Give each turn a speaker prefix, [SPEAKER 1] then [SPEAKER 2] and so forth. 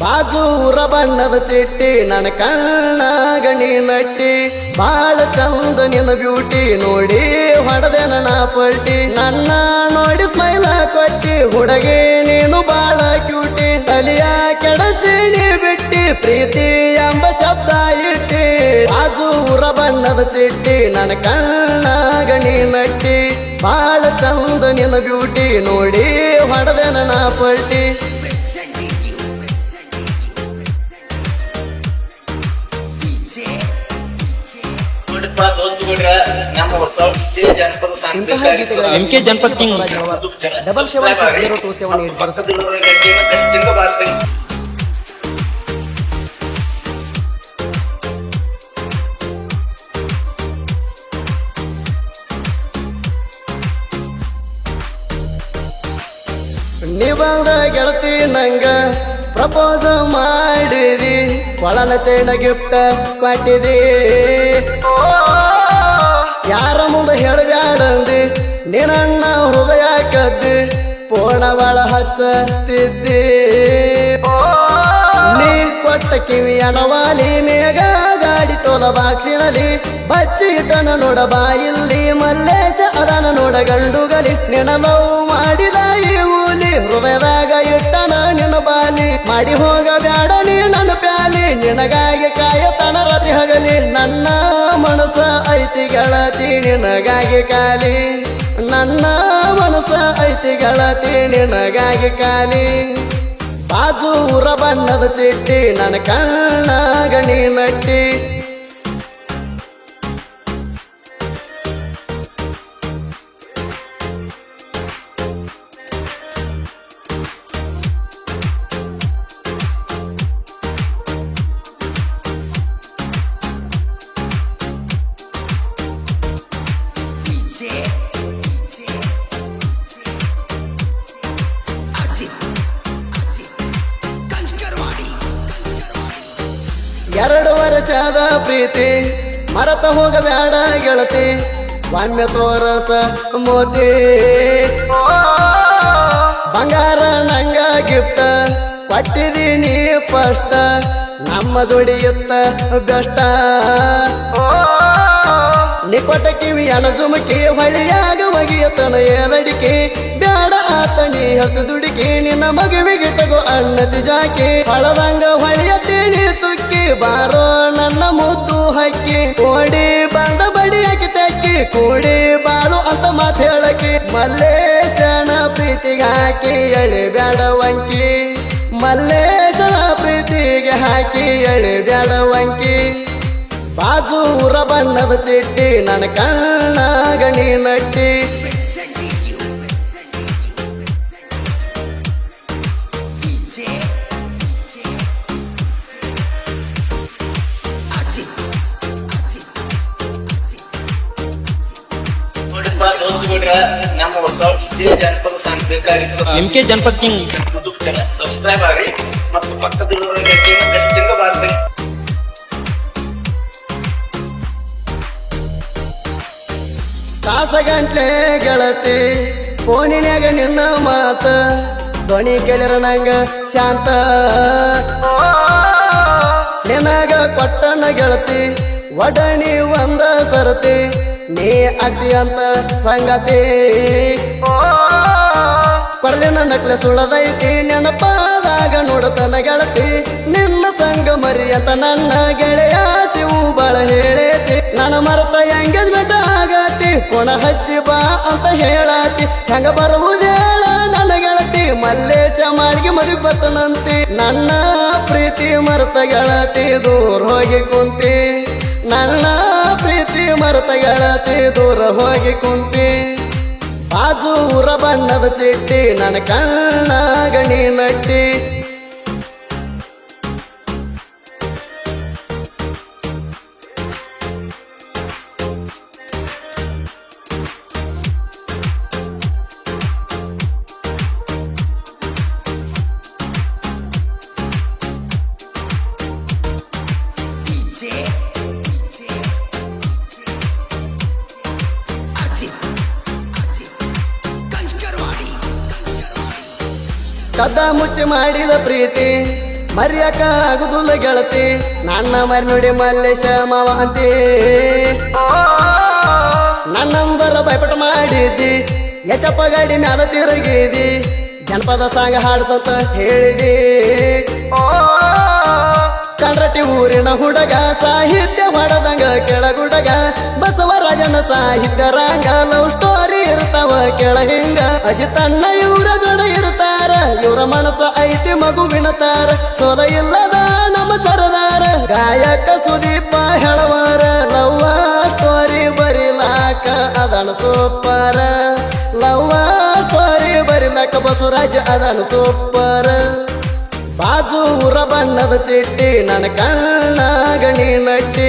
[SPEAKER 1] ಬಾಜೂರ ಬಣ್ಣದ ಚಿಟ್ಟಿ ನನ್ನ ಕಣ್ಣ ಗಣಿ ನಟ್ಟಿ ಬಾಳ ಚಂದ ನಿನ್ನ ಬ್ಯೂಟಿ ನೋಡಿ ಹೊಡೆದೆ ನನ್ನ ಪಲ್ಟಿ ನನ್ನ ನೋಡಿ ಸ್ಮೈಲ ಕೊಟ್ಟಿ ಹುಡುಗಿ ನೀನು ಬಾಳ ಕ್ಯೂಟಿ ತಲಿಯ ಕೆಡಸಿ ನೀ ಬಿಟ್ಟಿ ಪ್ರೀತಿ ಎಂಬ ಶಬ್ದ ಇಟ್ಟಿ ಬಾಜೂರ ಬಣ್ಣದ ಚಿಟ್ಟಿ ನನ್ನ ಕಣ್ಣ ಗಣಿ ನಟ್ಟಿ ಬಾಳ ಚಂದ ನಿನ್ನ ಬ್ಯೂಟಿ ನೋಡಿ ಹೊಡೆದೆ ನನ್ನ ಪಲ್ಟಿ
[SPEAKER 2] ದೋಸ್ತುಗಳ್ರ ನಮ್ಮ ಹೊಸ ಜನಪದ
[SPEAKER 1] MK ಜನಪದ ಕಿಂಗ್ ನಿಬಂಧ ಗೆಳತಿ ನಂಗ ಪ್ರಪೋಸ್ ಮಾಡಿದಿ ಒಳನ ಚೈನ ಗಿಫ್ಟ್ ಕೊಟ್ಟಿದಿ ಯಾರ ಮುಂದೆ ಹೇಳಬ್ಯಾಡಂದಿ ನಿನ್ನ ಹೃದಯ ಕದ್ದಿ ಪೂರ್ಣ ಬಾಳ ಹಚ್ಚತಿದ್ದಿ ನೀ ಕೊಟ್ಟ ಕಿವಿ ಅಣವಾಲಿ ಮೇಘ ಗಾಡಿ ತೋಲ ಬಾಕ್ಸಿನಲಿ ಬಚ್ಚಿಟನ ನೋಡ ಬಾಯಿಲ್ಲಿ ಮಲ್ಲೇಶ ಅದನ ನೋಡ ಗಂಡುಗಲಿ ನಿನ್ನ ಲವ್ ಮಾಡಿದ ಈ ಊಲಿ ಹೃದಯದಾಗ ಇಟ್ಟನ ನಿನ್ನ ಬಾಲಿ ಮಾಡಿ ಹೋಗ ಬ್ಯಾಡ ನೀ ನನ್ನ ಪ್ಯಾಲಿ ನಿನಗಾಗಿ ಕಾಯತನ ರಾತ್ರಿ ಹಗಲಿ ನನ್ನ ಮನಸ ಐತಿ ಗೆಳತಿ ನಿನಗಾಗಿ ಕಾಲಿ ನನ್ನ ಮನಸ ಐತಿ ಗೆಳತಿ ನಿನಗಾಗಿ ಕಾಲಿ ಬಾಜೂರ ಬಣ್ಣದ ಚಿಟ್ಟಿ ನನ್ನ ಕಣ್ಣ ಗಣಿ ನಟ್ಟಿ ಎರಡು ವರ್ಷದ ಪ್ರೀತಿ ಮರತ ಹೋಗಬೇಡ ಗೆಳತಿ ಒಮ್ಮೆ ತೋರಸ ಮೋತಿ ಬಂಗಾರ ನಂಗ ಗಿಫ್ಟ್ ಕೊಟ್ಟಿದೀನಿ ಫಸ್ಟ್ ನಮ್ಮ ಜೋಡಿ ಇತ್ತ ಬೆಷ್ಟ ನಿಕೊಟ ಕಿವಿ ಅಣಜುಮಕಿ ಹೊಳಿಯಾಗ ಒಗಿಯತನ ಏಲಡಿಕೆ ಬ್ಯಾಡ ಆತ ನೀ ಹತ್ತು ದುಡುಕಿ ನಿನ್ನ ಮಗುವಿಗೆ ತಗೋ ಅಣ್ಣತಿ ಜಾಕಿ ಹೊಳದಂಗ ಹೊಳಿಯತ್ತೀನಿ ಚುಕ್ಕಿ ಬಾರೋ ನನ್ನ ಮುದ್ದು ಹಕ್ಕಿ ಕೋಡಿ ಬಂದ ಬಡಿ ಹಾಕಿ ತೆಕ್ಕಿ ಕೂಡಿ ಬಾಳು ಅಂತ ಮಾತು ಹೇಳಕಿ ಮಲ್ಲೇಶನ ಪ್ರೀತಿಗೆ ಹಾಕಿ ಎಳಿ ಬ್ಯಾಡ ವಂಕಿ ಮಲ್ಲೇಶನ ಪ್ರೀತಿಗೆ ಹಾಕಿ ಎಳಿ ಬ್ಯಾಡ ವಂಕಿ ಬಾಜೂರ ಬಣ್ಣದ ಚಿಟ್ಟಿ ನನ್ನ ಕಣ್ಣ ಗಣಿ ನಟ್ಟಿ
[SPEAKER 2] ದೋಸ್ತುಗಳ್ರ ನಮ್ಮ ಹೊಸ ಜನಪದ ಸಾಂಗ್ ಬೇಕಾಗಿತ್ತು
[SPEAKER 1] MK ಜನಪದ ಕಿಂಗ್
[SPEAKER 2] ಯೂಟ್ಯೂಬ್ ಚಾನಲ್ ಸಬ್ಸ್ಕ್ರೈಬ್ ಆಗಿ ಮತ್ತು ಪಕ್ಕದಲ್ಲಿರುವ ಗಂಟೆಯನ್ನು ಗಟ್ಟಿಂಗ ಬಾರಿಸಿ
[SPEAKER 1] ತಾಸ ಗಂಟ್ಲೆ ಗೆಳತಿ ಫೋನಿನ್ಯಾಗ ನಿನ್ನ ಮಾತ ಧ್ವನಿ ಕೇಳಿರ ನಂಗ ಶಾಂತ ನಿನಗ ಕೊಟ್ಟನ ಗೆಳತಿ ಒಡಣಿ ಒಂದ ಸರತಿ ನೀ ಅತಿ ಅಂತ ಸಂಗತಿ ಕೊರಲಿನ ನಕ್ಲೆ ಸುಳದೈತಿ ನೆನಪಾದಾಗ ನೋಡತನ ಗೆಳತಿ ನಿನ್ನ ಸಂಗ ಮರಿ ಅಂತ ನನ್ನ ಗೆಳೆಯ ಶಿವು ಬಾಳ ಹೇಳೇತಿ ನನ್ನ ಮರತ ಎಂಗೇಜ್ಮೆಂಟ್ ಆಗತಿ ಕೊಣ ಹಚ್ಚಿ ಬಾ ಅಂತ ಹೇಳಾತಿ ಹೆಂಗ ಬರುವುದೇಳ ನನ್ನ ಗೆಳತಿ ಮಲ್ಲೇಶ ಮಾಡಿಗೆ ಮದುವೆ ಬರ್ತನಂತಿ ನನ್ನ ಪ್ರೀತಿ ಮರತ ಗೆಳತಿ ದೂರ ಹೋಗಿ ಕುಂತಿ ನನ್ನ ಪ್ರೀತಿ ಮರತ ಗೆಳತಿ ದೂರ ಹೋಗಿ ಕುಂತಿ ಬಾಜೂರ ಬಣ್ಣದ ಚಿಟ್ಟಿ ನನ್ನ ಕಣ್ಣ ಗಣಿ ನಟ್ಟಿ ಕದ್ದ ಮುಚ್ಚಿ ಮಾಡಿದ ಪ್ರೀತಿ ಮರ್ಯಾಕ ಆಗುದಿಲ್ಲ ಗೆಳತಿ ನನ್ನ ಮರಿ ನೋಡಿ ಮಲ್ಲೇಶ ಮಾವ ಅಂತಿ ನನ್ನಂಬರ ಭಯಪಟ ಮಾಡಿದ್ದಿ ಯಚಪ್ಪ ಗಾಡಿ ಮ್ಯಾಲ ತಿರುಗಿದಿ ಜನಪದ ಸಾಂಗ ಹಾಡ್ಸಂತ ಹೇಳಿದಿ ಕಂಡ್ರಟ್ಟಿ ಊರಿನ ಹುಡುಗ ಸಾಹಿತ್ಯ ಹೊಡದಂಗ ಕೆಳಗುಡಗ ಬಸವರಾಜನ ಸಾಹಿತ್ಯ ರಂಗ ಲವ್ ಸ್ಟೋರಿ ಇರ್ತಾವ ಕೆಳ ಹಿಂಗ ಅಜಿತಣ್ಣ ಇವ್ರ ಜೋಡ ಇರ್ತಾರ ಇವ್ರ ಮನಸ್ಸ ಐತಿ ಮಗುವಿನ ತಾರ ಸೋಲ ಇಲ್ಲದ ನಮ್ಮ ಸರದಾರ ಗಾಯಕ ಸುದೀಪ ಹೇಳವಾರ ಲವ್ವ ಸ್ಟೋರಿ ಬರಿಲಾಕ ಅದನ ಸೂಪರ ಲವ್ವ ಸ್ಟೋರಿ ಬರಿಲಾಕ ಬಸವರಾಜ ಅದನ ಸೂಪರ್ ಬಾಜು ಊರ ಬಣ್ಣದ ಚಿಟ್ಟಿ ನನ್ನ ಕಣ್ಣಾಗ ನೀ ನಟ್ಟಿ